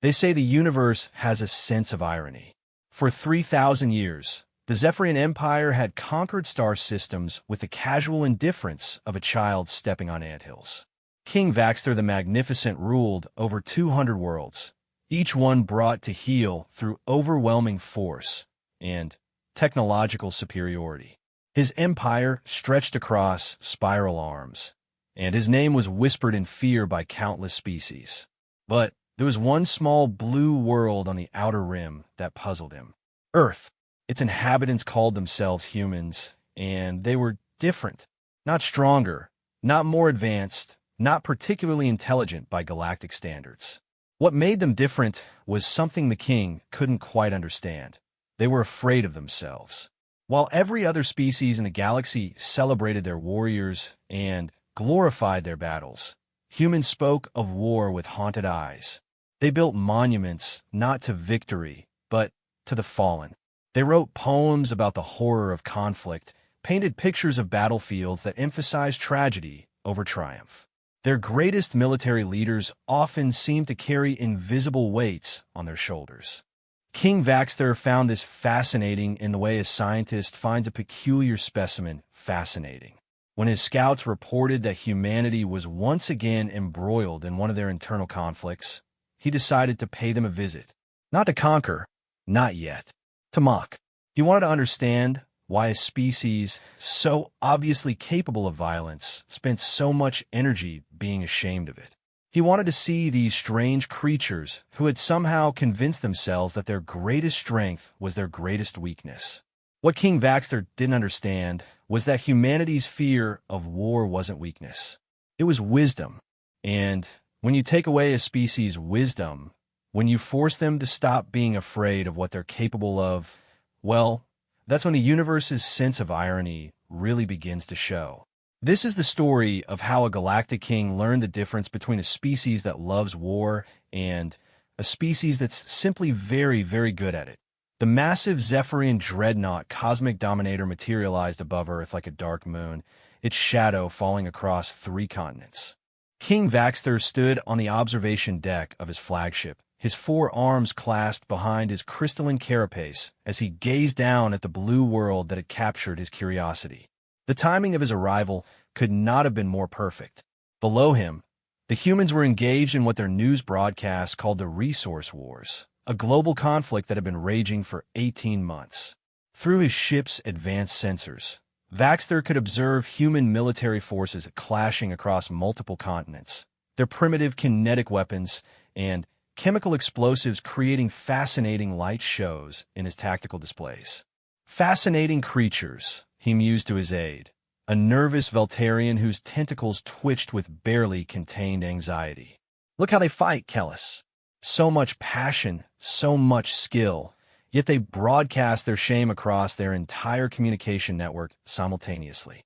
They say the universe has a sense of irony. For 3,000 years, the Zephyrian Empire had conquered star systems with the casual indifference of a child stepping on anthills. King Vaxter the Magnificent ruled over 200 worlds, each one brought to heel through overwhelming force and technological superiority. His empire stretched across spiral arms, and his name was whispered in fear by countless species. But there was one small blue world on the outer rim that puzzled him. Earth. Its inhabitants called themselves humans, and they were different. Not stronger, not more advanced, not particularly intelligent by galactic standards. What made them different was something the king couldn't quite understand. They were afraid of themselves. While every other species in the galaxy celebrated their warriors and glorified their battles, humans spoke of war with haunted eyes. They built monuments not to victory, but to the fallen. They wrote poems about the horror of conflict, painted pictures of battlefields that emphasized tragedy over triumph. Their greatest military leaders often seemed to carry invisible weights on their shoulders. King Vaxter found this fascinating in the way a scientist finds a peculiar specimen fascinating. When his scouts reported that humanity was once again embroiled in one of their internal conflicts, he decided to pay them a visit. Not to conquer, not yet. To mock. He wanted to understand why a species so obviously capable of violence spent so much energy being ashamed of it. He wanted to see these strange creatures who had somehow convinced themselves that their greatest strength was their greatest weakness. What King Vaxter didn't understand was that humanity's fear of war wasn't weakness. It was wisdom. And when you take away a species' wisdom, when you force them to stop being afraid of what they're capable of, well, that's when the universe's sense of irony really begins to show. This is the story of how a galactic king learned the difference between a species that loves war and a species that's simply very, very good at it. The massive Zephyrian dreadnought cosmic dominator materialized above Earth like a dark moon, its shadow falling across 3 continents. King Vaxter stood on the observation deck of his flagship, his 4 arms clasped behind his crystalline carapace as he gazed down at the blue world that had captured his curiosity. The timing of his arrival could not have been more perfect. Below him, the humans were engaged in what their news broadcasts called the Resource Wars, a global conflict that had been raging for 18 months. Through his ship's advanced sensors, Vaxter could observe human military forces clashing across multiple continents, their primitive kinetic weapons and chemical explosives creating fascinating light shows in his tactical displays. Fascinating creatures, he mused to his aide, a nervous Veltarian whose tentacles twitched with barely contained anxiety. Look how they fight, Kellis. So much passion, so much skill, yet they broadcast their shame across their entire communication network simultaneously.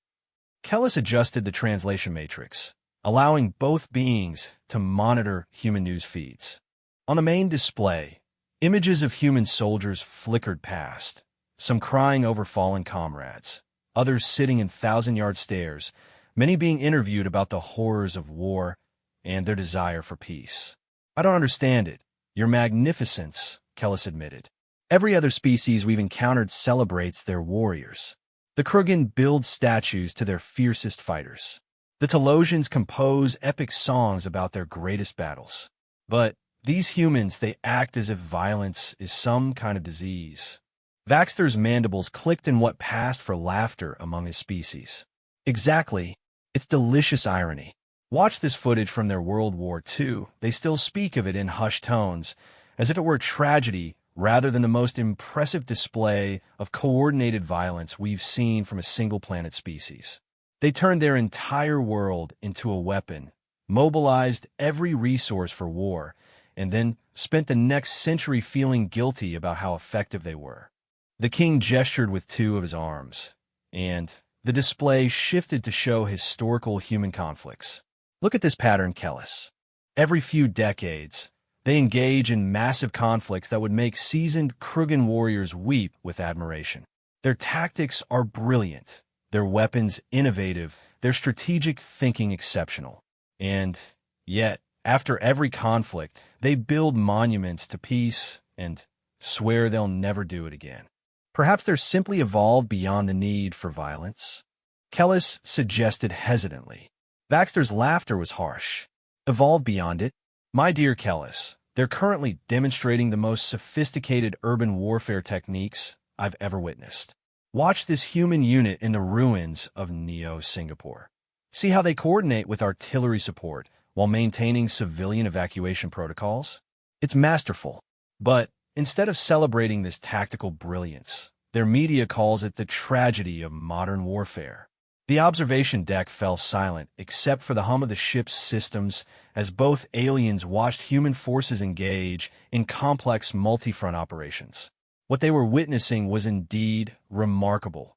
Kellis adjusted the translation matrix, allowing both beings to monitor human news feeds. On the main display, images of human soldiers flickered past, some crying over fallen comrades, others sitting in 1,000-yard stares, many being interviewed about the horrors of war and their desire for peace. I don't understand it, Your Magnificence, Kellis admitted. Every other species we've encountered celebrates their warriors. The Krugen build statues to their fiercest fighters. The Telosians compose epic songs about their greatest battles. But these humans, they act as if violence is some kind of disease. Vaxter's mandibles clicked in what passed for laughter among his species. Exactly. It's delicious irony. Watch this footage from their World War II. They still speak of it in hushed tones, as if it were a tragedy rather than the most impressive display of coordinated violence we've seen from a single planet species. They turned their entire world into a weapon, mobilized every resource for war, and then spent the next century feeling guilty about how effective they were. The king gestured with 2 of his arms, and the display shifted to show historical human conflicts. Look at this pattern, Kellis. Every few decades, they engage in massive conflicts that would make seasoned Krugen warriors weep with admiration. Their tactics are brilliant, their weapons innovative, their strategic thinking exceptional. And yet, After every conflict, they build monuments to peace and swear they'll never do it again. Perhaps they're simply evolved beyond the need for violence? Kellis suggested hesitantly. Baxter's laughter was harsh. Evolved beyond it? My dear Kellis, they're currently demonstrating the most sophisticated urban warfare techniques I've ever witnessed. Watch this human unit in the ruins of Neo-Singapore. See how they coordinate with artillery support while maintaining civilian evacuation protocols? It's masterful. But instead of celebrating this tactical brilliance, their media calls it the tragedy of modern warfare. The observation deck fell silent except for the hum of the ship's systems as both aliens watched human forces engage in complex multi-front operations. What they were witnessing was indeed remarkable.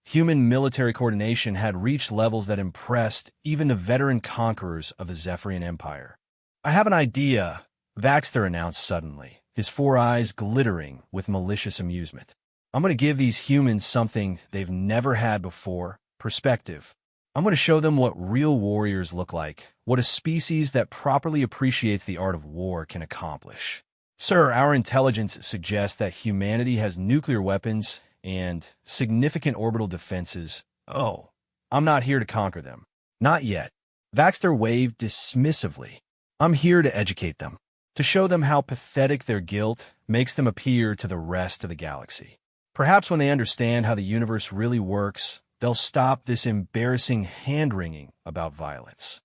Human military coordination had reached levels that impressed even the veteran conquerors of the Zephyrian Empire. "I have an idea," Baxter announced suddenly, his four eyes glittering with malicious amusement. "I'm going to give these humans something they've never had before. Perspective. I'm going to show them what real warriors look like, what a species that properly appreciates the art of war can accomplish. Sir, our intelligence suggests that humanity has nuclear weapons and significant orbital defenses. Oh, I'm not here to conquer them. Not yet." Baxter waved dismissively. "I'm here to educate them, to show them how pathetic their guilt makes them appear to the rest of the galaxy. Perhaps when they understand how the universe really works, they'll stop this embarrassing hand-wringing about violence."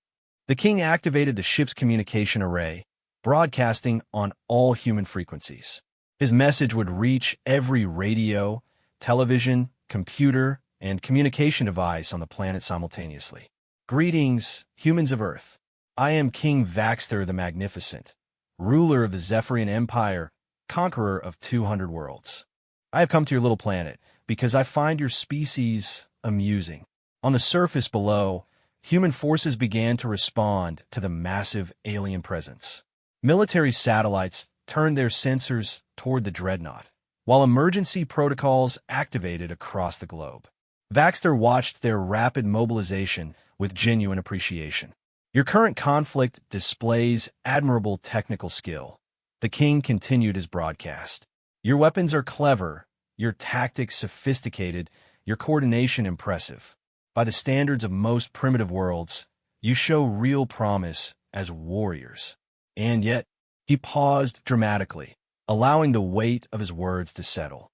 The king activated the ship's communication array, broadcasting on all human frequencies. His message would reach every radio, television, computer, and communication device on the planet simultaneously. "Greetings, humans of Earth. I am King Vaxter the Magnificent, ruler of the Zephyrian Empire, conqueror of 200 worlds. I have come to your little planet because I find your species amusing." On the surface below, human forces began to respond to the massive alien presence. Military satellites turned their sensors toward the dreadnought, while emergency protocols activated across the globe. Vaxter watched their rapid mobilization with genuine appreciation. "Your current conflict displays admirable technical skill." The king continued his broadcast. "Your weapons are clever, your tactics sophisticated, your coordination impressive. By the standards of most primitive worlds, you show real promise as warriors." And yet, he paused dramatically, allowing the weight of his words to settle.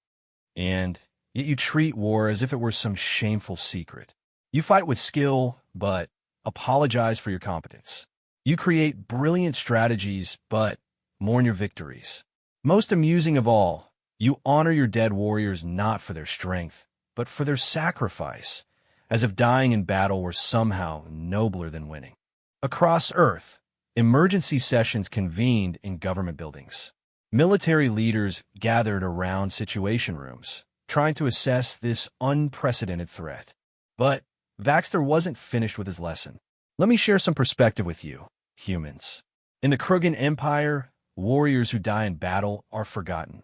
"And yet you treat war as if it were some shameful secret. You fight with skill, but apologize for your competence. You create brilliant strategies, but mourn your victories. Most amusing of all, you honor your dead warriors not for their strength, but for their sacrifice, as if dying in battle were somehow nobler than winning." Across Earth, emergency sessions convened in government buildings. Military leaders gathered around situation rooms, trying to assess this unprecedented threat. But Vaxter wasn't finished with his lesson. "Let me share some perspective with you, humans. In the Krugan Empire, warriors who die in battle are forgotten.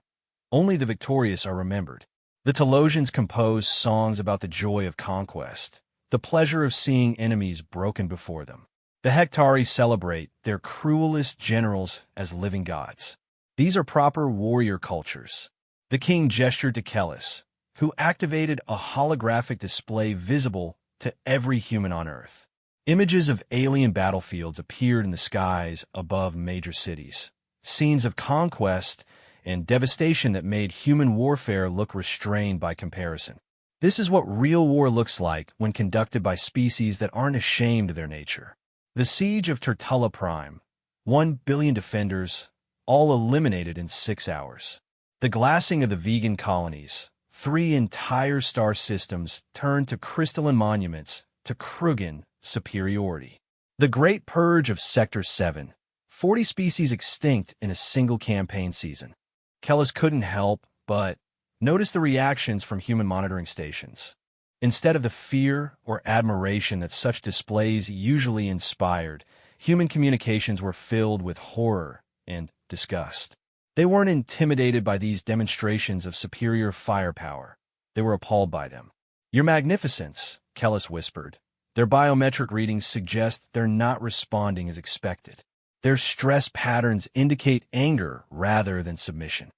Only the victorious are remembered. The Telosians compose songs about the joy of conquest, the pleasure of seeing enemies broken before them. The Hectari celebrate their cruelest generals as living gods. These are proper warrior cultures." The king gestured to Kellis, who activated a holographic display visible to every human on Earth. Images of alien battlefields appeared in the skies above major cities, scenes of conquest and devastation that made human warfare look restrained by comparison. This is what real war looks like when conducted by species that aren't ashamed of their nature. The siege of Tertulla Prime, 1 billion defenders, all eliminated in 6 hours. The glassing of the vegan colonies, 3 entire star systems turned to crystalline monuments to Krugan superiority. The Great Purge of Sector 7, 40 species extinct in a single campaign season. Kellis couldn't help but notice the reactions from human monitoring stations. Instead of the fear or admiration that such displays usually inspired, human communications were filled with horror and disgust. They weren't intimidated by these demonstrations of superior firepower. They were appalled by them. "Your Magnificence," Kellis whispered. "Their biometric readings suggest they're not responding as expected." Their stress patterns indicate anger rather than submission.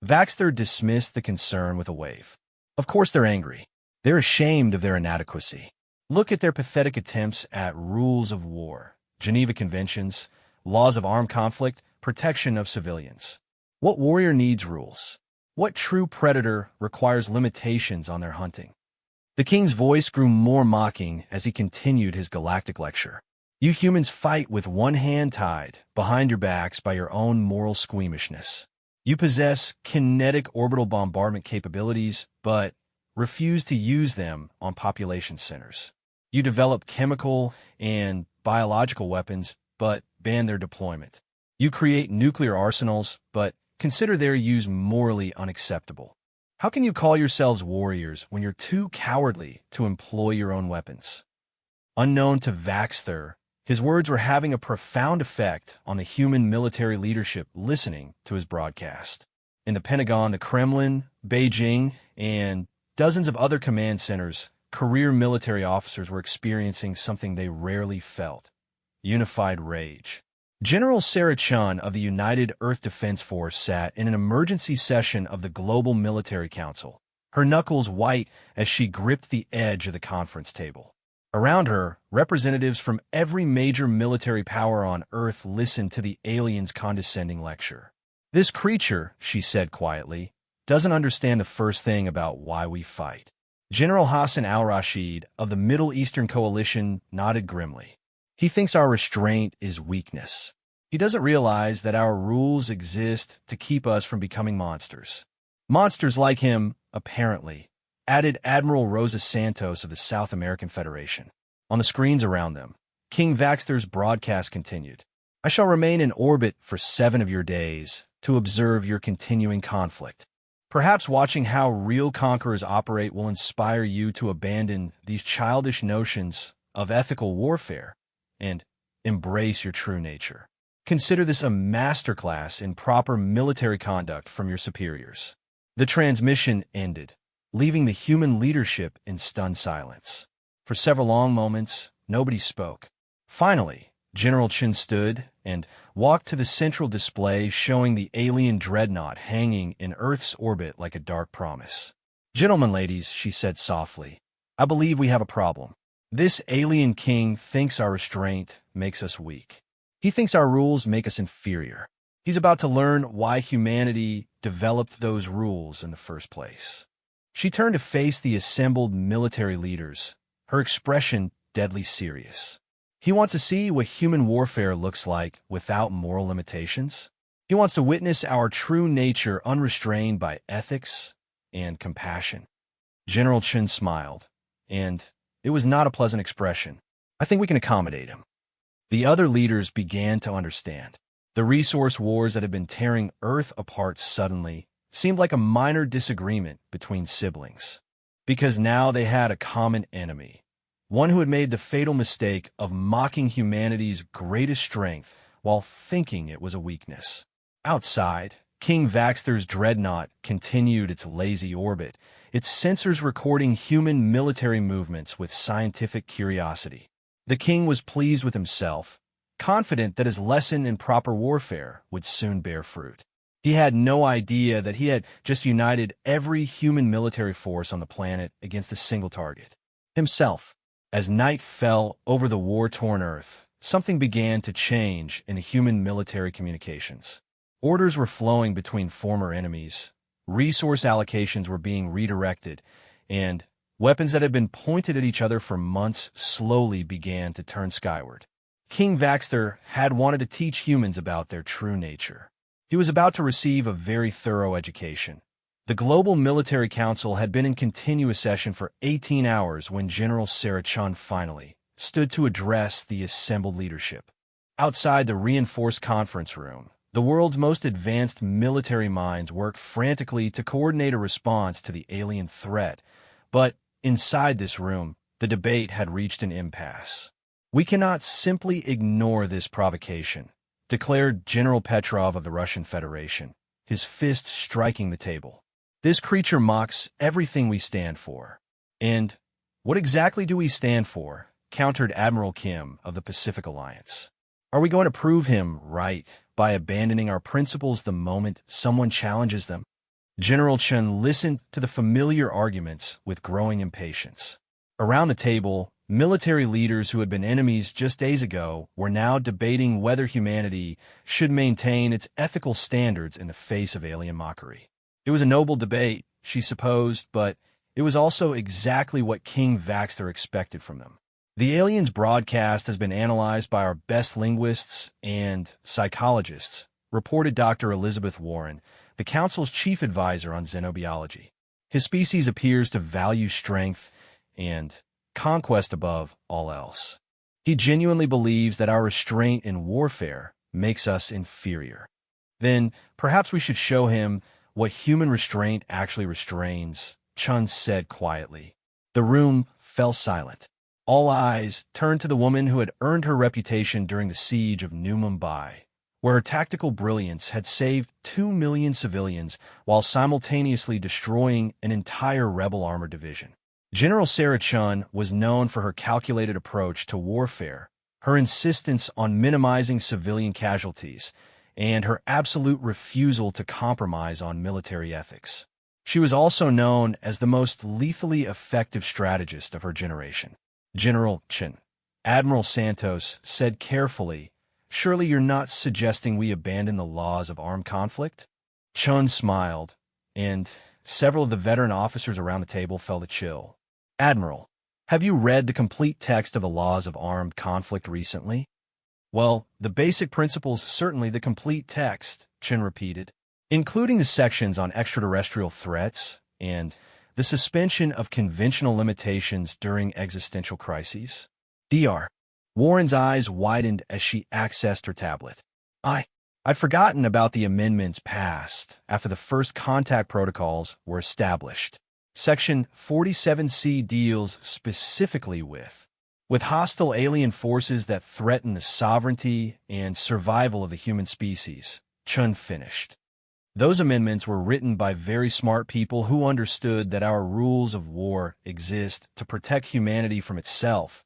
Vaxter dismissed the concern with a wave. Of course they're angry. They're ashamed of their inadequacy. Look at their pathetic attempts at rules of war, Geneva Conventions, laws of armed conflict, protection of civilians. What warrior needs rules? What true predator requires limitations on their hunting? The king's voice grew more mocking as he continued his galactic lecture. You humans fight with one hand tied behind your backs by your own moral squeamishness. You possess kinetic orbital bombardment capabilities, but refuse to use them on population centers. You develop chemical and biological weapons, but ban their deployment. You create nuclear arsenals, but consider their use morally unacceptable. How can you call yourselves warriors when you're too cowardly to employ your own weapons? Unknown to Vaxter, his words were having a profound effect on the human military leadership listening to his broadcast. In the Pentagon, the Kremlin, Beijing, and dozens of other command centers, career military officers were experiencing something they rarely felt: unified rage. General Sarah Chun of the United Earth Defense Force sat in an emergency session of the Global Military Council, her knuckles white as she gripped the edge of the conference table. Around her, representatives from every major military power on Earth listened to the alien's condescending lecture. This creature, she said quietly, doesn't understand the first thing about why we fight. General Hassan al-Rashid of the Middle Eastern Coalition nodded grimly. He thinks our restraint is weakness. He doesn't realize that our rules exist to keep us from becoming monsters. Monsters like him, apparently, added Admiral Rosa Santos of the South American Federation. On the screens around them, King Vaxter's broadcast continued. I shall remain in orbit for 7 of your days to observe your continuing conflict. Perhaps watching how real conquerors operate will inspire you to abandon these childish notions of ethical warfare and embrace your true nature. Consider this a masterclass in proper military conduct from your superiors. The transmission ended, leaving the human leadership in stunned silence. For several long moments, nobody spoke. Finally, General Chin stood and walked to the central display showing the alien dreadnought hanging in Earth's orbit like a dark promise. Gentlemen, ladies, she said softly, I believe we have a problem. This alien king thinks our restraint makes us weak. He thinks our rules make us inferior. He's about to learn why humanity developed those rules in the first place. She turned to face the assembled military leaders, her expression deadly serious. He wants to see what human warfare looks like without moral limitations. He wants to witness our true nature unrestrained by ethics and compassion. General Chin smiled, and it was not a pleasant expression. I think we can accommodate him. The other leaders began to understand. The resource wars that had been tearing Earth apart suddenly seemed like a minor disagreement between siblings, because now they had a common enemy, one who had made the fatal mistake of mocking humanity's greatest strength while thinking it was a weakness. Outside, King Vaxter's dreadnought continued its lazy orbit, its sensors recording human military movements with scientific curiosity. The king was pleased with himself, confident that his lesson in proper warfare would soon bear fruit. He had no idea that he had just united every human military force on the planet against a single target: himself. As night fell over the war-torn Earth, something began to change in the human military communications. Orders were flowing between former enemies, resource allocations were being redirected, and weapons that had been pointed at each other for months slowly began to turn skyward. King Vaxter had wanted to teach humans about their true nature. He was about to receive a very thorough education. The Global Military Council had been in continuous session for 18 hours when General Sarah Chun finally stood to address the assembled leadership. Outside the reinforced conference room, the world's most advanced military minds worked frantically to coordinate a response to the alien threat. But inside this room, the debate had reached an impasse. We cannot simply ignore this provocation, declared General Petrov of the Russian Federation, his fist striking the table. This creature mocks everything we stand for. And what exactly do we stand for? Countered Admiral Kim of the Pacific Alliance. Are we going to prove him right by abandoning our principles the moment someone challenges them? General Chen listened to the familiar arguments with growing impatience. Around the table, military leaders who had been enemies just days ago were now debating whether humanity should maintain its ethical standards in the face of alien mockery. It was a noble debate, she supposed, but it was also exactly what King Vaxter expected from them. The aliens' broadcast has been analyzed by our best linguists and psychologists, reported Dr. Elizabeth Warren, the Council's chief advisor on xenobiology. His species appears to value strength and conquest above all else. He genuinely believes that our restraint in warfare makes us inferior. Then perhaps we should show him what human restraint actually restrains, Chun said quietly. The room fell silent. All eyes turned to the woman who had earned her reputation during the siege of New Mumbai, where her tactical brilliance had saved 2 million civilians while simultaneously destroying an entire rebel armored division. General Sarah Chun was known for her calculated approach to warfare, her insistence on minimizing civilian casualties, and her absolute refusal to compromise on military ethics. She was also known as the most lethally effective strategist of her generation. General Chen, Admiral Santos said carefully, "Surely you're not suggesting we abandon the laws of armed conflict?" Chun smiled, and several of the veteran officers around the table felt a chill. "Admiral, have you read the complete text of the laws of armed conflict recently?" "Well, the basic principles, certainly the complete text," Chen repeated, "including the sections on extraterrestrial threats and the suspension of conventional limitations during existential crises." Dr. Warren's eyes widened as she accessed her tablet. I'd forgotten about the amendments passed after the first contact protocols were established. Section 47C deals specifically with hostile alien forces that threaten the sovereignty and survival of the human species, Chun finished. Those amendments were written by very smart people who understood that our rules of war exist to protect humanity from itself,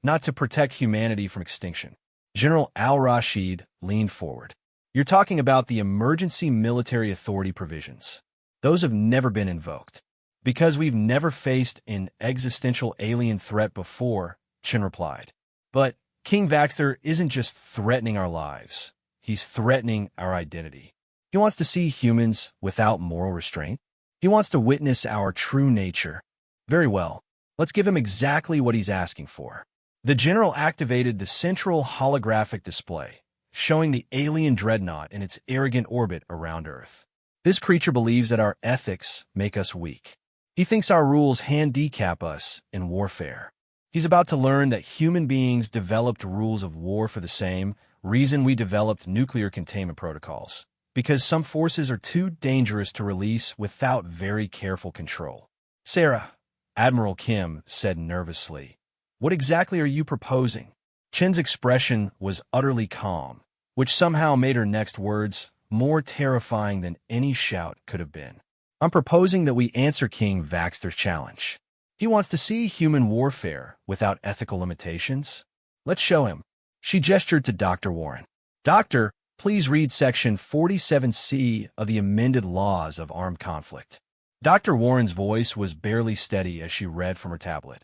not to protect humanity from extinction. General al-Rashid leaned forward. "You're talking about the emergency military authority provisions. Those have never been invoked. Because we've never faced an existential alien threat before," Chen replied. "But King Vaxter isn't just threatening our lives. He's threatening our identity. He wants to see humans without moral restraint. He wants to witness our true nature. Very well, let's give him exactly what he's asking for." The general activated the central holographic display, showing the alien dreadnought in its arrogant orbit around Earth. "This creature believes that our ethics make us weak. He thinks our rules handicap us in warfare. He's about to learn that human beings developed rules of war for the same reason we developed nuclear containment protocols. Because some forces are too dangerous to release without very careful control." "Sarah," Admiral Kim said nervously, "what exactly are you proposing?" Chen's expression was utterly calm, which somehow made her next words more terrifying than any shout could have been. "I'm proposing that we answer King Vaxter's challenge. He wants to see human warfare without ethical limitations. Let's show him." She gestured to Dr. Warren. "Doctor, please read Section 47C of the amended laws of armed conflict." Dr. Warren's voice was barely steady as she read from her tablet.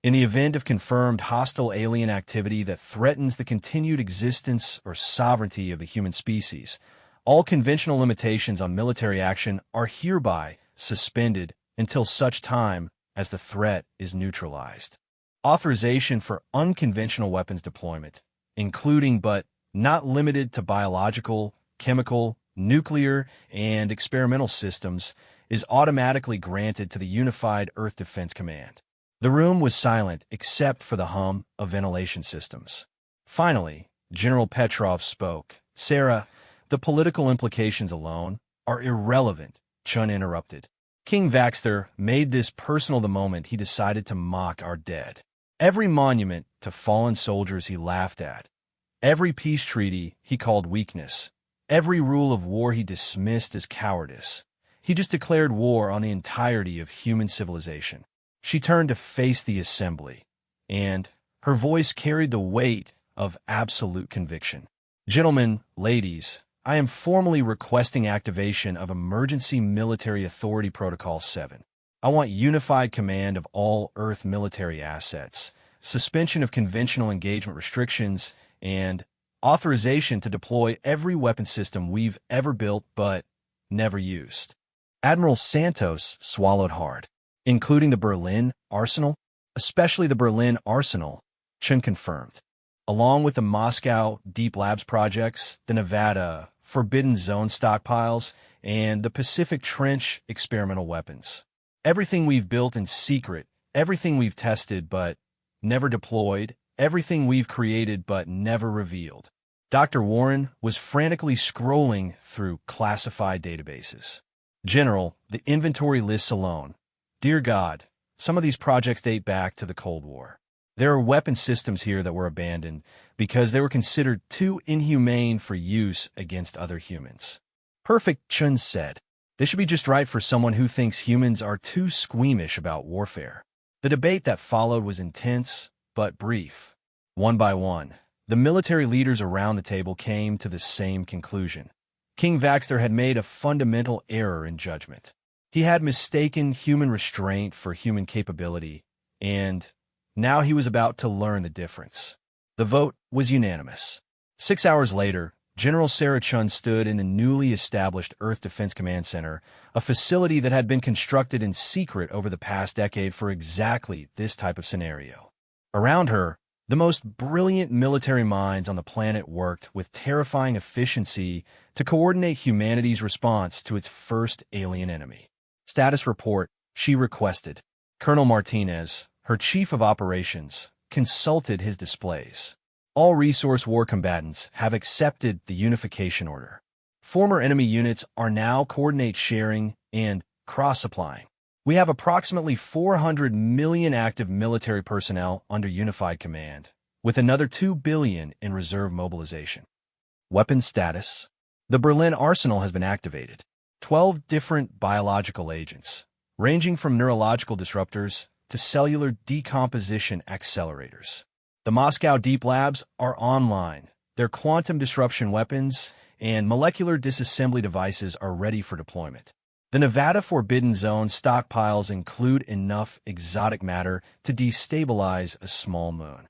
"In the event of confirmed hostile alien activity that threatens the continued existence or sovereignty of the human species, all conventional limitations on military action are hereby suspended until such time as the threat is neutralized. Authorization for unconventional weapons deployment, including but not limited to biological, chemical, nuclear, and experimental systems, is automatically granted to the Unified Earth Defense Command." The room was silent except for the hum of ventilation systems. Finally, General Petrov spoke. "Sarah, the political implications alone are irrelevant," Chun interrupted. "King Vaxter made this personal the moment he decided to mock our dead. Every monument to fallen soldiers he laughed at, every peace treaty he called weakness, every rule of war he dismissed as cowardice. He just declared war on the entirety of human civilization." She turned to face the assembly, and her voice carried the weight of absolute conviction. Gentlemen, ladies, I am formally requesting activation of Emergency Military Authority Protocol 7. I want unified command of all Earth military assets, suspension of conventional engagement restrictions, and authorization to deploy every weapon system we've ever built but never used. Admiral Santos swallowed hard, including the Berlin Arsenal, especially the Berlin Arsenal, Chun confirmed, along with the Moscow Deep Labs projects, the Nevada Forbidden Zone stockpiles, and the Pacific Trench experimental weapons. Everything we've built in secret, everything we've tested but never deployed, everything we've created but never revealed. Dr. Warren was frantically scrolling through classified databases. General, the inventory lists alone. Dear God, some of these projects date back to the Cold War. There are weapon systems here that were abandoned because they were considered too inhumane for use against other humans. Perfect, Chun said. This should be just right for someone who thinks humans are too squeamish about warfare. The debate that followed was intense, but brief. One by one, the military leaders around the table came to the same conclusion. King Vaxter had made a fundamental error in judgment. He had mistaken human restraint for human capability, and now he was about to learn the difference. The vote was unanimous. 6 hours later, General Sarah Chun stood in the newly established Earth Defense Command Center, a facility that had been constructed in secret over the past decade for exactly this type of scenario. Around her, the most brilliant military minds on the planet worked with terrifying efficiency to coordinate humanity's response to its first alien enemy. Status report, she requested. Colonel Martinez, her chief of operations, consulted his displays. All resource war combatants have accepted the unification order. Former enemy units are now coordinate sharing and cross-supplying. We have approximately 400 million active military personnel under unified command, with another 2 billion in reserve mobilization. Weapons status. The Berlin Arsenal has been activated. 12 different biological agents, ranging from neurological disruptors to cellular decomposition accelerators. The Moscow Deep Labs are online. Their quantum disruption weapons and molecular disassembly devices are ready for deployment. The Nevada Forbidden Zone stockpiles include enough exotic matter to destabilize a small moon.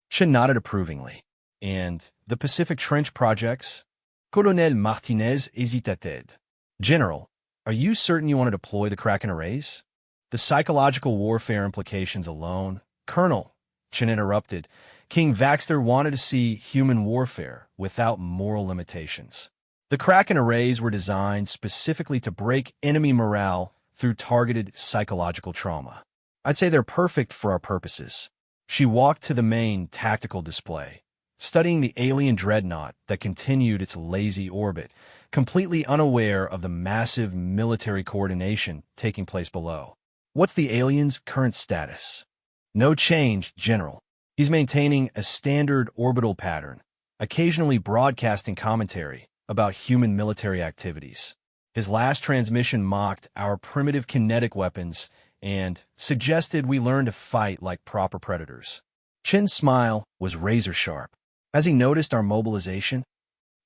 Chen nodded approvingly. And the Pacific Trench projects? Colonel Martinez hesitated. General, are you certain you want to deploy the Kraken arrays? The psychological warfare implications alone. Colonel, Chen interrupted. King Vaxter wanted to see human warfare without moral limitations. The Kraken arrays were designed specifically to break enemy morale through targeted psychological trauma. I'd say they're perfect for our purposes. She walked to the main tactical display, studying the alien dreadnought that continued its lazy orbit, completely unaware of the massive military coordination taking place below. What's the alien's current status? No change, General. He's maintaining a standard orbital pattern, occasionally broadcasting commentary about human military activities. His last transmission mocked our primitive kinetic weapons and suggested we learn to fight like proper predators. Chin's smile was razor-sharp. Has he noticed our mobilization?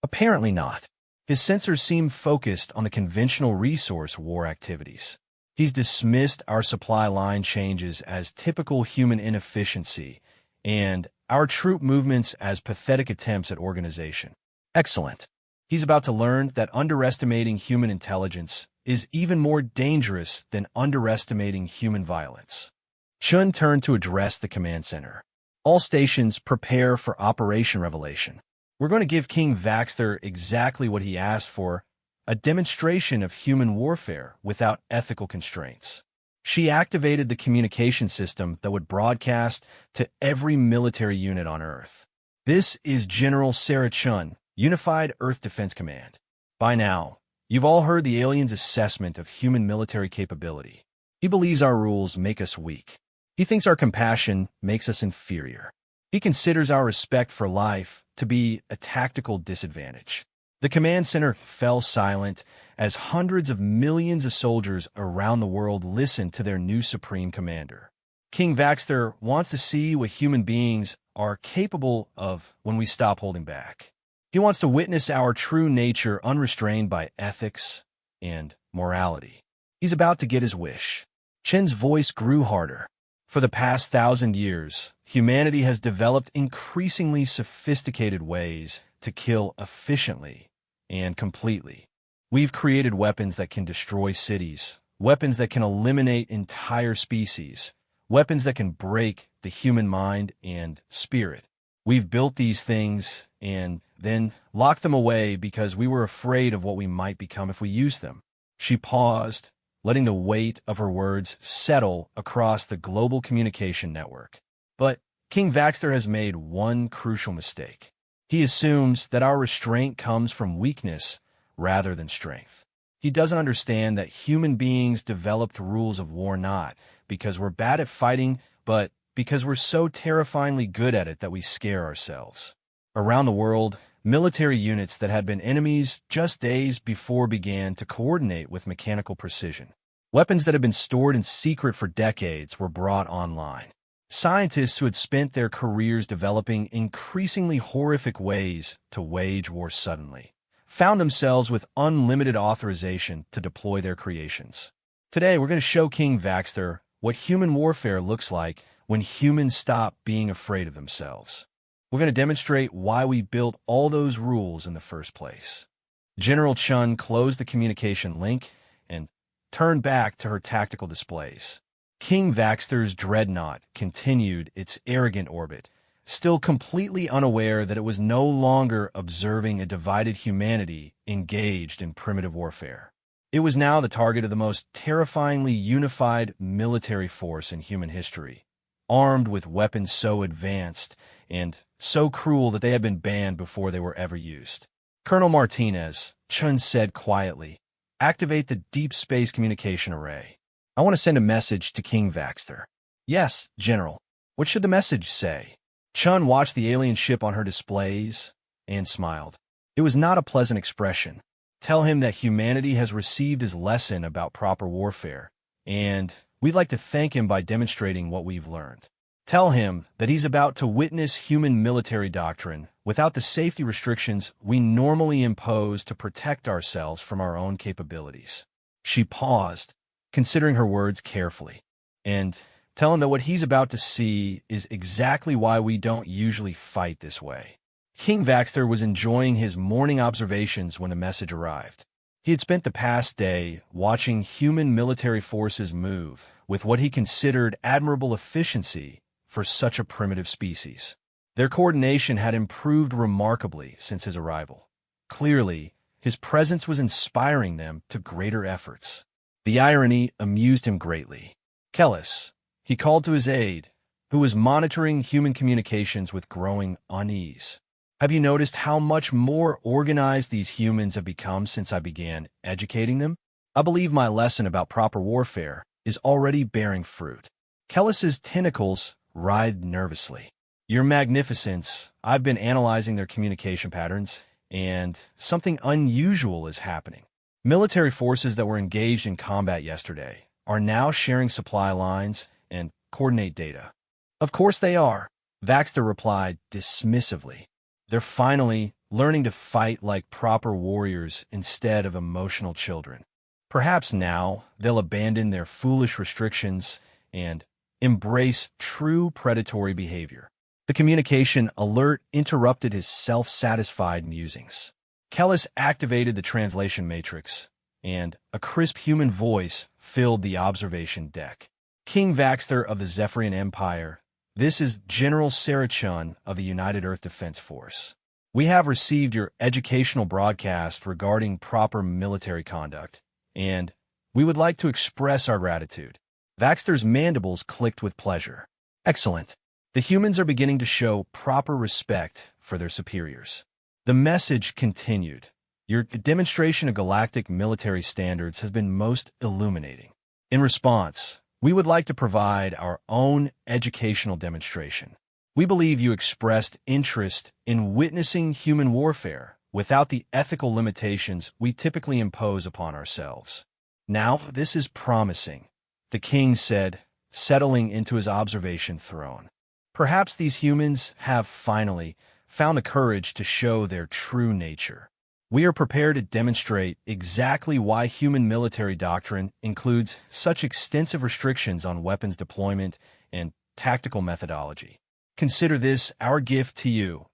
Apparently not. His sensors seem focused on the conventional resource war activities. He's dismissed our supply line changes as typical human inefficiency and our troop movements as pathetic attempts at organization. Excellent. He's about to learn that underestimating human intelligence is even more dangerous than underestimating human violence. Chun turned to address the command center. All stations prepare for Operation Revelation. We're going to give King Vaxter exactly what he asked for, a demonstration of human warfare without ethical constraints. She activated the communication system that would broadcast to every military unit on Earth. This is General Sarah Chun, Unified Earth Defense Command. By now, you've all heard the alien's assessment of human military capability. He believes our rules make us weak. He thinks our compassion makes us inferior. He considers our respect for life to be a tactical disadvantage. The command center fell silent as hundreds of millions of soldiers around the world listened to their new supreme commander. King Vaxter wants to see what human beings are capable of when we stop holding back. He wants to witness our true nature unrestrained by ethics and morality. He's about to get his wish. Chen's voice grew harder. For the past 1,000 years, humanity has developed increasingly sophisticated ways to kill efficiently and completely. We've created weapons that can destroy cities, weapons that can eliminate entire species, weapons that can break the human mind and spirit. We've built these things and then locked them away because we were afraid of what we might become if we used them. She paused, letting the weight of her words settle across the global communication network. But King Vaxter has made one crucial mistake. He assumes that our restraint comes from weakness rather than strength. He doesn't understand that human beings developed rules of war not because we're bad at fighting, but because we're so terrifyingly good at it that we scare ourselves. Around the world, military units that had been enemies just days before began to coordinate with mechanical precision. Weapons that had been stored in secret for decades were brought online. Scientists who had spent their careers developing increasingly horrific ways to wage war suddenly found themselves with unlimited authorization to deploy their creations. Today, we're going to show King Vaxter what human warfare looks like when humans stop being afraid of themselves. We're going to demonstrate why we built all those rules in the first place. General Chun closed the communication link and turned back to her tactical displays. King Vaxter's dreadnought continued its arrogant orbit, still completely unaware that it was no longer observing a divided humanity engaged in primitive warfare. It was now the target of the most terrifyingly unified military force in human history, armed with weapons so advanced and so cruel that they had been banned before they were ever used. Colonel Martinez, Chun said quietly, activate the deep space communication array. I want to send a message to King Vaxter. Yes, General. What should the message say? Chun watched the alien ship on her displays and smiled. It was not a pleasant expression. Tell him that humanity has received his lesson about proper warfare, and we'd like to thank him by demonstrating what we've learned. Tell him that he's about to witness human military doctrine without the safety restrictions we normally impose to protect ourselves from our own capabilities. She paused, considering her words carefully, and tell him that what he's about to see is exactly why we don't usually fight this way. King Vaxter was enjoying his morning observations when the message arrived. He had spent the past day watching human military forces move with what he considered admirable efficiency for such a primitive species. Their coordination had improved remarkably since his arrival. Clearly, his presence was inspiring them to greater efforts. The irony amused him greatly. Kellis, he called to his aide, who was monitoring human communications with growing unease. Have you noticed how much more organized these humans have become since I began educating them? I believe my lesson about proper warfare is already bearing fruit. Kellis's tentacles writhed nervously. Your Magnificence, I've been analyzing their communication patterns, and something unusual is happening. Military forces that were engaged in combat yesterday are now sharing supply lines and coordinate data. Of course they are, Vaxter replied dismissively. They're finally learning to fight like proper warriors instead of emotional children. Perhaps now they'll abandon their foolish restrictions and embrace true predatory behavior. The communication alert interrupted his self-satisfied musings. Kellis activated the translation matrix, and a crisp human voice filled the observation deck. King Vaxter of the Zephyrian Empire, this is General Sarah Chun of the United Earth Defense Force. We have received your educational broadcast regarding proper military conduct, and we would like to express our gratitude. Vaxter's mandibles clicked with pleasure. Excellent. The humans are beginning to show proper respect for their superiors. The message continued. Your demonstration of galactic military standards has been most illuminating. In response, we would like to provide our own educational demonstration. We believe you expressed interest in witnessing human warfare without the ethical limitations we typically impose upon ourselves. Now, this is promising, the king said, settling into his observation throne. Perhaps these humans have finally found the courage to show their true nature. We are prepared to demonstrate exactly why human military doctrine includes such extensive restrictions on weapons deployment and tactical methodology. Consider this our gift to you,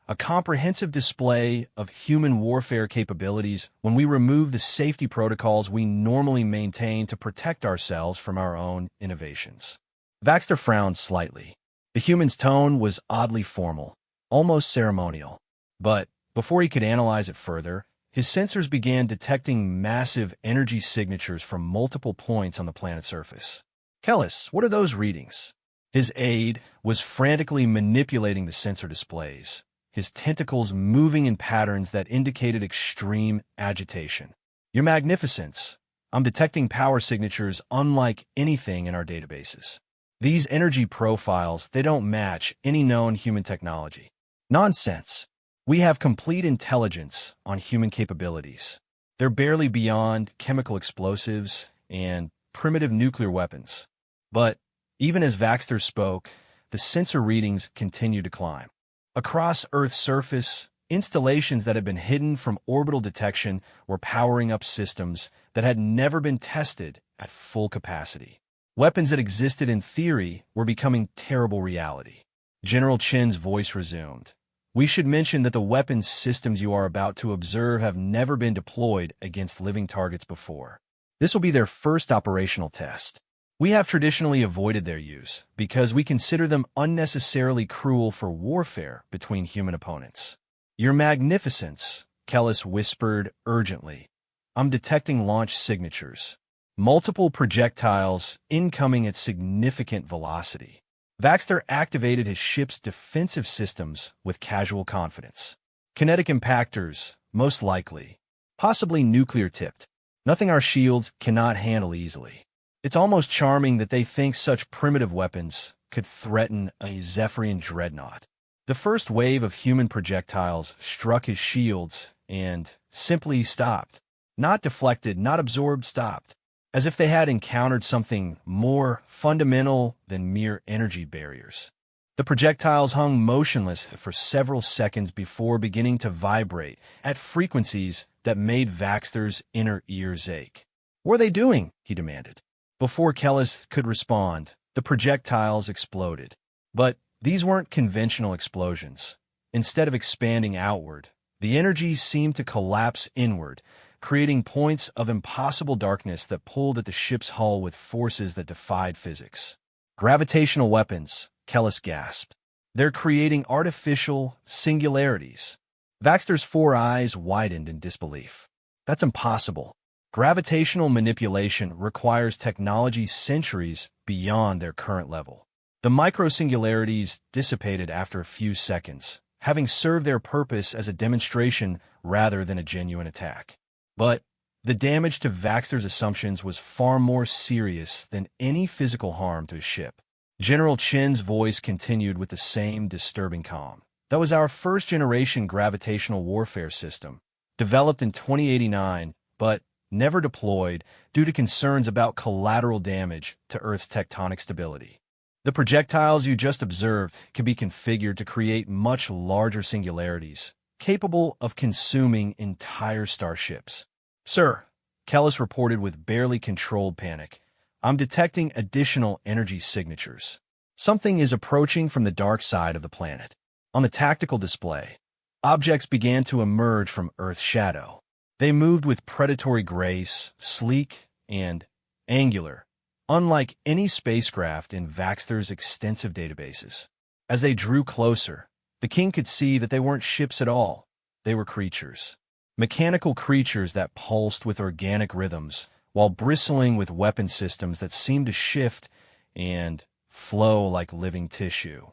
a comprehensive display of human warfare capabilities when we remove the safety protocols we normally maintain to protect ourselves from our own innovations. Baxter frowned slightly. The human's tone was oddly formal, almost ceremonial. But before he could analyze it further, his sensors began detecting massive energy signatures from multiple points on the planet's surface. Kellis, what are those readings? His aide was frantically manipulating the sensor displays, his tentacles moving in patterns that indicated extreme agitation. Your Magnificence, I'm detecting power signatures unlike anything in our databases. These energy profiles, they don't match any known human technology. Nonsense. We have complete intelligence on human capabilities. They're barely beyond chemical explosives and primitive nuclear weapons. But even as Baxter spoke, the sensor readings continued to climb. Across Earth's surface, installations that had been hidden from orbital detection were powering up systems that had never been tested at full capacity. Weapons that existed in theory were becoming terrible reality. General Chen's voice resumed. We should mention that the weapons systems you are about to observe have never been deployed against living targets before. This will be their first operational test. We have traditionally avoided their use because we consider them unnecessarily cruel for warfare between human opponents. Your Magnificence, Kellis whispered urgently. I'm detecting launch signatures. Multiple projectiles incoming at significant velocity. Baxter activated his ship's defensive systems with casual confidence. Kinetic impactors, most likely. Possibly nuclear-tipped. Nothing our shields cannot handle easily. It's almost charming that they think such primitive weapons could threaten a Zephyrian dreadnought. The first wave of human projectiles struck his shields and simply stopped. Not deflected, not absorbed, stopped. As if they had encountered something more fundamental than mere energy barriers. The projectiles hung motionless for several seconds before beginning to vibrate at frequencies that made Baxter's inner ears ache. What are they doing? He demanded. Before Kellis could respond, the projectiles exploded. But these weren't conventional explosions. Instead of expanding outward, the energy seemed to collapse inward, creating points of impossible darkness that pulled at the ship's hull with forces that defied physics. Gravitational weapons, Kellis gasped. They're creating artificial singularities. Baxter's four eyes widened in disbelief. That's impossible. Gravitational manipulation requires technology centuries beyond their current level. The microsingularities dissipated after a few seconds, having served their purpose as a demonstration rather than a genuine attack. But the damage to Baxter's assumptions was far more serious than any physical harm to his ship. General Chen's voice continued with the same disturbing calm. That was our first-generation gravitational warfare system, developed in 2089, but never deployed due to concerns about collateral damage to Earth's tectonic stability. The projectiles you just observed can be configured to create much larger singularities, capable of consuming entire starships. Sir, Kellis reported with barely controlled panic, I'm detecting additional energy signatures. Something is approaching from the dark side of the planet. On the tactical display, objects began to emerge from Earth's shadow. They moved with predatory grace, sleek and angular, unlike any spacecraft in Baxter's extensive databases. As they drew closer, the king could see that they weren't ships at all. They were creatures. Mechanical creatures that pulsed with organic rhythms, while bristling with weapon systems that seemed to shift and flow like living tissue.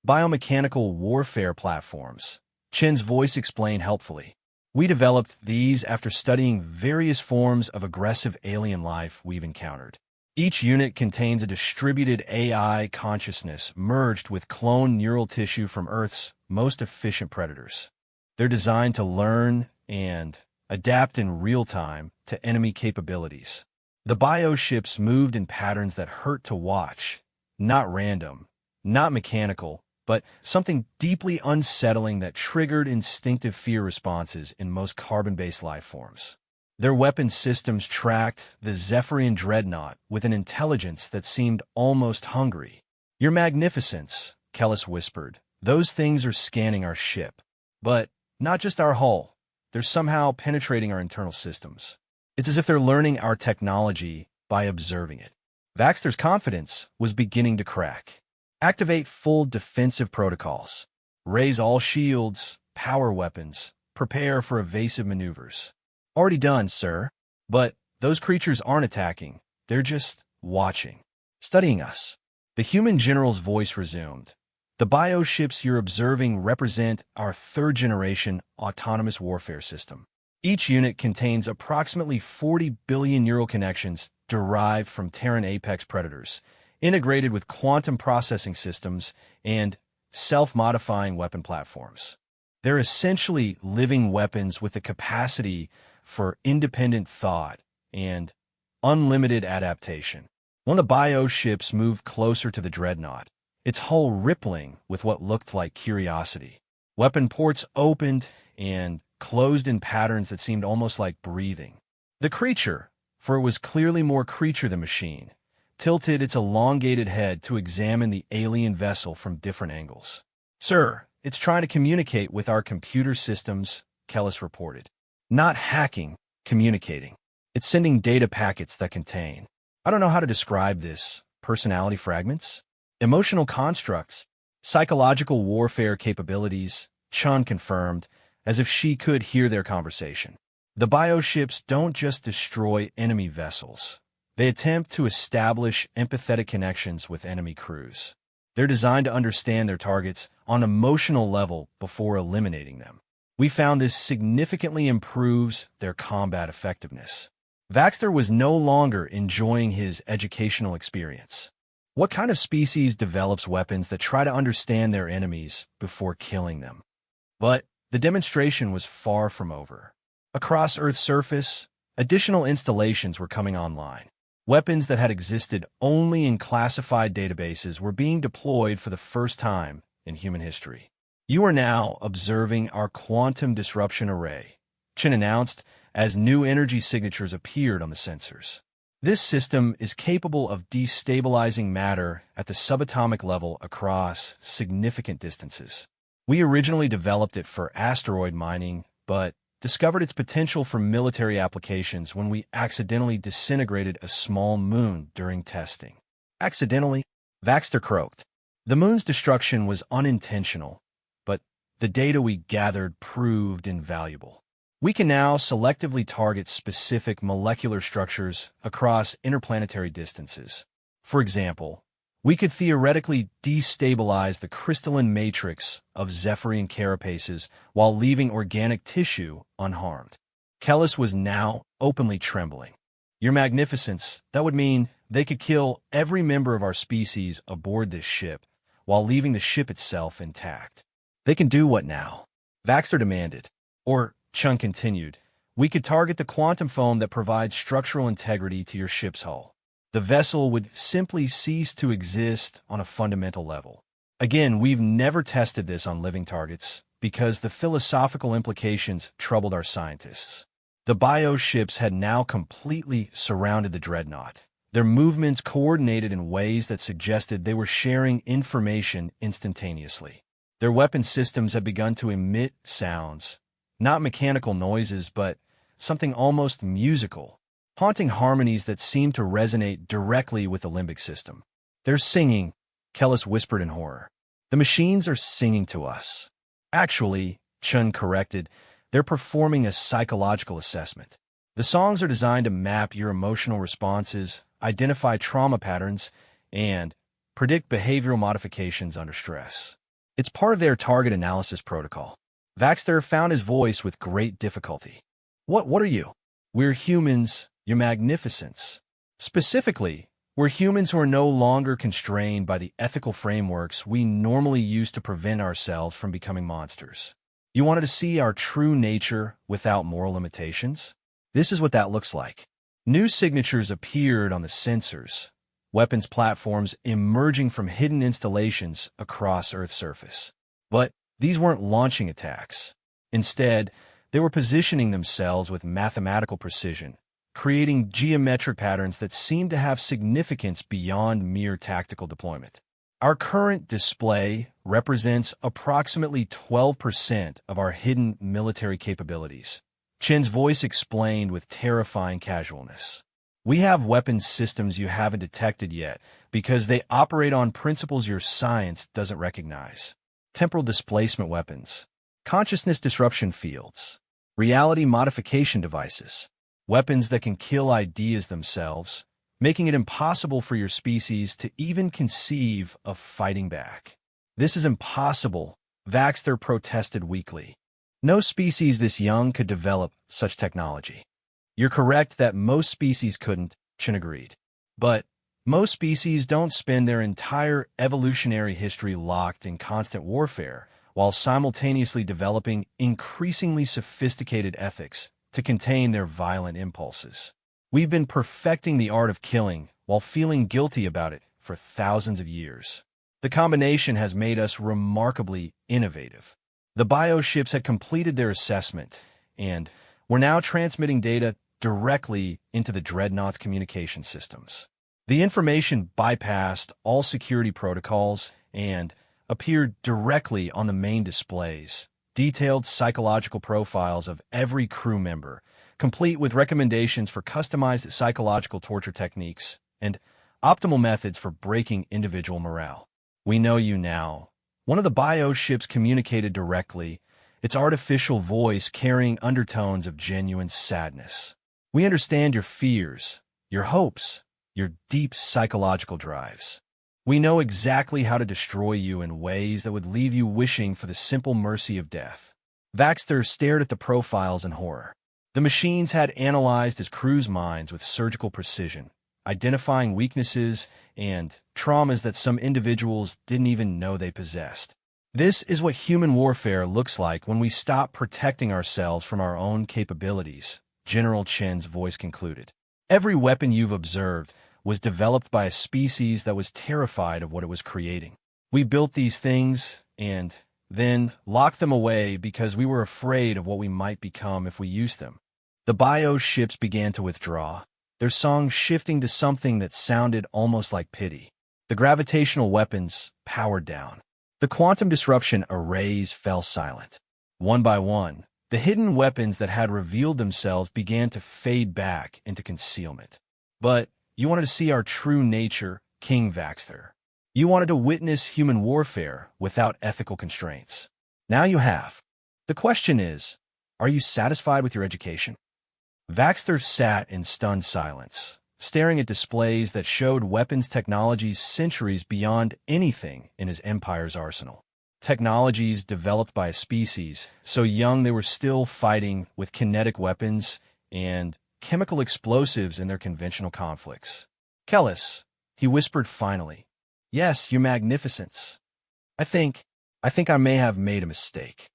Biomechanical warfare platforms, Chen's voice explained helpfully. We developed these after studying various forms of aggressive alien life we've encountered. Each unit contains a distributed AI consciousness merged with cloned neural tissue from Earth's most efficient predators. They're designed to learn and adapt in real time to enemy capabilities. The bioships moved in patterns that hurt to watch, not random, not mechanical, but something deeply unsettling that triggered instinctive fear responses in most carbon-based life forms. Their weapon systems tracked the Zephyrian dreadnought with an intelligence that seemed almost hungry. "Your Magnificence," Kellis whispered. "Those things are scanning our ship. But not just our hull. They're somehow penetrating our internal systems. It's as if they're learning our technology by observing it." Vaxter's confidence was beginning to crack. "Activate full defensive protocols. Raise all shields, power weapons. Prepare for evasive maneuvers." "Already done, sir. But those creatures aren't attacking. They're just watching. Studying us." The human general's voice resumed. "The bioships you're observing represent our third-generation autonomous warfare system. Each unit contains approximately 40 billion neural connections derived from Terran apex predators, integrated with quantum processing systems and self-modifying weapon platforms. They're essentially living weapons with the capacity for independent thought and unlimited adaptation." One of the bioships moved closer to the dreadnought, its hull rippling with what looked like curiosity. Weapon ports opened and closed in patterns that seemed almost like breathing. The creature, for it was clearly more creature than machine, tilted its elongated head to examine the alien vessel from different angles. "Sir, it's trying to communicate with our computer systems," Kellis reported. "Not hacking, communicating. It's sending data packets that contain, I don't know how to describe this, personality fragments? Emotional constructs, psychological warfare capabilities," Chun confirmed, as if she could hear their conversation. "The bioships don't just destroy enemy vessels. They attempt to establish empathetic connections with enemy crews. They're designed to understand their targets on an emotional level before eliminating them. We found this significantly improves their combat effectiveness." Vaxter was no longer enjoying his educational experience. What kind of species develops weapons that try to understand their enemies before killing them? But the demonstration was far from over. Across Earth's surface, additional installations were coming online. Weapons that had existed only in classified databases were being deployed for the first time in human history. "You are now observing our quantum disruption array," Chin announced as new energy signatures appeared on the sensors. "This system is capable of destabilizing matter at the subatomic level across significant distances. We originally developed it for asteroid mining, but discovered its potential for military applications when we accidentally disintegrated a small moon during testing." "Accidentally?" Vaxter croaked. "The moon's destruction was unintentional, but the data we gathered proved invaluable. We can now selectively target specific molecular structures across interplanetary distances. For example, we could theoretically destabilize the crystalline matrix of Zephyrian carapaces while leaving organic tissue unharmed." Kellis was now openly trembling. "Your Magnificence, that would mean they could kill every member of our species aboard this ship while leaving the ship itself intact." "They can do what now?" Vaxter demanded. "Or," Chun continued, "we could target the quantum foam that provides structural integrity to your ship's hull. The vessel would simply cease to exist on a fundamental level. Again, we've never tested this on living targets because the philosophical implications troubled our scientists." The bioships had now completely surrounded the dreadnought, their movements coordinated in ways that suggested they were sharing information instantaneously. Their weapon systems had begun to emit sounds, not mechanical noises, but something almost musical, haunting harmonies that seemed to resonate directly with the limbic system. "They're singing," Kellis whispered in horror. "The machines are singing to us." "Actually," Chun corrected, "they're performing a psychological assessment. The songs are designed to map your emotional responses, identify trauma patterns, and predict behavioral modifications under stress. It's part of their target analysis protocol." Vaxter found his voice with great difficulty. What are you?" "We're humans, Your Magnificence. Specifically, we're humans who are no longer constrained by the ethical frameworks we normally use to prevent ourselves from becoming monsters. You wanted to see our true nature without moral limitations? This is what that looks like." New signatures appeared on the sensors, weapons platforms emerging from hidden installations across Earth's surface. But these weren't launching attacks. Instead, they were positioning themselves with mathematical precision, creating geometric patterns that seemed to have significance beyond mere tactical deployment. Our current display represents approximately 12% of our hidden military capabilities. Chen's voice explained with terrifying casualness. We have weapons systems you haven't detected yet because they operate on principles your science doesn't recognize. Temporal displacement weapons, consciousness disruption fields, reality modification devices, weapons that can kill ideas themselves, making it impossible for your species to even conceive of fighting back. This is impossible, Vaxter protested weakly. No species this young could develop such technology. You're correct that most species couldn't, Chen agreed. But most species don't spend their entire evolutionary history locked in constant warfare, while simultaneously developing increasingly sophisticated ethics to contain their violent impulses. We've been perfecting the art of killing while feeling guilty about it for thousands of years. The combination has made us remarkably innovative. The bioships had completed their assessment, and we're now transmitting data directly into the Dreadnought's communication systems. The information bypassed all security protocols and appeared directly on the main displays, detailed psychological profiles of every crew member, complete with recommendations for customized psychological torture techniques and optimal methods for breaking individual morale. We know you now. One of the bioships communicated directly, its artificial voice carrying undertones of genuine sadness. We understand your fears, your hopes, your deep psychological drives. We know exactly how to destroy you in ways that would leave you wishing for the simple mercy of death. Vaxter stared at the profiles in horror. The machines had analyzed his crew's minds with surgical precision, identifying weaknesses and traumas that some individuals didn't even know they possessed. This is what human warfare looks like when we stop protecting ourselves from our own capabilities, General Chen's voice concluded. Every weapon you've observed was developed by a species that was terrified of what it was creating. We built these things and then locked them away because we were afraid of what we might become if we used them. The bioships began to withdraw, their song shifting to something that sounded almost like pity. The gravitational weapons powered down. The quantum disruption arrays fell silent. One by one, the hidden weapons that had revealed themselves began to fade back into concealment. But you wanted to see our true nature, King Vaxter. You wanted to witness human warfare without ethical constraints. Now you have. The question is, are you satisfied with your education? Vaxter sat in stunned silence, staring at displays that showed weapons technologies centuries beyond anything in his empire's arsenal. Technologies developed by a species so young they were still fighting with kinetic weapons and chemical explosives in their conventional conflicts. Kellis, he whispered finally. Yes, your magnificence. I think I may have made a mistake.